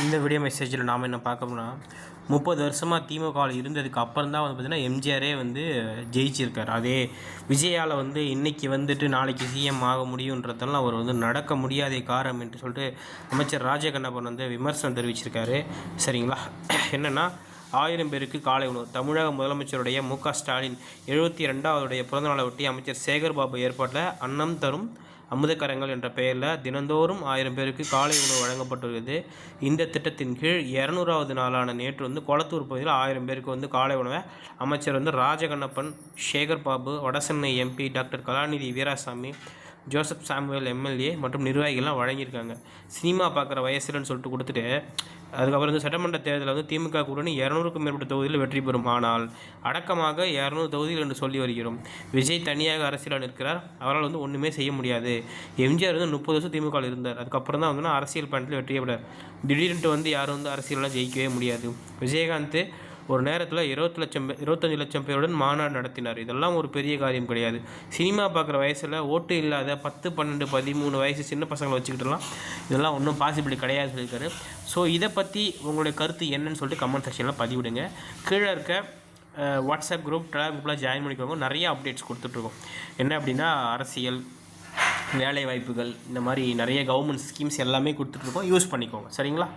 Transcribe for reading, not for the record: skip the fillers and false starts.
இந்த வீடியோ மெசேஜில் நாம் என்ன பார்க்கணும்னா 30 வருஷமாக திமுகவில் இருந்ததுக்கு அப்புறம் தான் வந்து பார்த்திங்கன்னா எம்ஜிஆரே வந்து ஜெயிச்சிருக்கார். அதே விஜயால் வந்து இன்றைக்கி வந்துட்டு நாளைக்கு சிஎம் ஆக முடியுன்றதெல்லாம் அவர் வந்து நடக்க முடியாத காரணம் என்று சொல்லிட்டு அமைச்சர் ராஜகண்ணப்பன் வந்து விமர்சனம் தெரிவிச்சிருக்காரு. சரிங்களா? என்னென்னா 1000 பேருக்கு காலை உணவு. தமிழக முதலமைச்சருடைய மு.க.ஸ்டாலின் 72வது பிறந்தநாளை ஒட்டி அமைச்சர் சேகர்பாபு ஏற்பாட்டில் அன்னம் தரும் அமுதக்கரங்கள் என்ற பெயரில் தினந்தோறும் 1000 பேருக்கு காலை உணவு வழங்கப்பட்டுள்ளது. இந்த திட்டத்தின் கீழ் 200வது நாளான நேற்று வந்து கொளத்தூர் பகுதியில் 1000 பேருக்கு வந்து காலை உணவை அமைச்சர் வந்து ராஜகண்ணப்பன், சேகர்பாபு, வடசென்னை எம்பி டாக்டர் கலாநிதி வீராசாமி, ஜோசப் சாமுவேல் எம்எல்ஏ மற்றும் நிர்வாகிகள்லாம் வழங்கியிருக்காங்க. சினிமா பார்க்குற வயசுலன்னு சொல்லிட்டு கொடுத்துட்டு அதுக்கப்புறம் வந்து சட்டமன்ற தேர்தலில் வந்து திமுக கூட்டணி 200க்கும் மேற்பட்ட தொகுதியில் வெற்றி பெறும். ஆனால் அடக்கமாக 200 தொகுதிகள் என்று சொல்லி வருகிறோம். விஜய் தனியாக அரசியலில் நிற்கிறார். அவரால் வந்து ஒன்றுமே செய்ய முடியாது. எம்ஜிஆர் வந்து 30 வருஷம் திமுகவில் இருந்தார். அதுக்கப்புறம் தான் வந்து அரசியல் பயணத்தில் வெற்றியப்படார். திடீர்னு வந்து யாரும் வந்து அரசியலெலாம் ஜெயிக்கவே முடியாது. விஜயகாந்த் ஒரு நேரத்தில் 25 லட்சம் பேருடன் மாநாடு நடத்தினார். இதெல்லாம் ஒரு பெரிய காரியம் கிடையாது. சினிமா பார்க்குற வயசில் ஓட்டு இல்லாத 10, 12, 13 வயசு சின்ன பசங்களை வச்சுக்கிட்டுலாம் இதெல்லாம் ஒன்றும் பாசிபிலிட்டி கிடையாது சொல்லியிருக்காரு. ஸோ இதை பற்றி உங்களுடைய கருத்து என்னன்னு சொல்லிட்டு கமெண்ட் செக்ஷனில் பதிவிடுங்க. கீழே இருக்க வாட்ஸ்அப் குரூப், டெலிகிராம் குரூப்பில் ஜாயின் பண்ணிக்கோங்க. நிறைய அப்டேட்ஸ் கொடுத்துட்ருக்கோம். என்ன அப்படின்னா அரசியல், வேலை வாய்ப்புகள், இந்த மாதிரி நிறைய கவர்மெண்ட் ஸ்கீம்ஸ் எல்லாமே கொடுத்துட்ருக்கோம். யூஸ் பண்ணிக்கோங்க. சரிங்களா?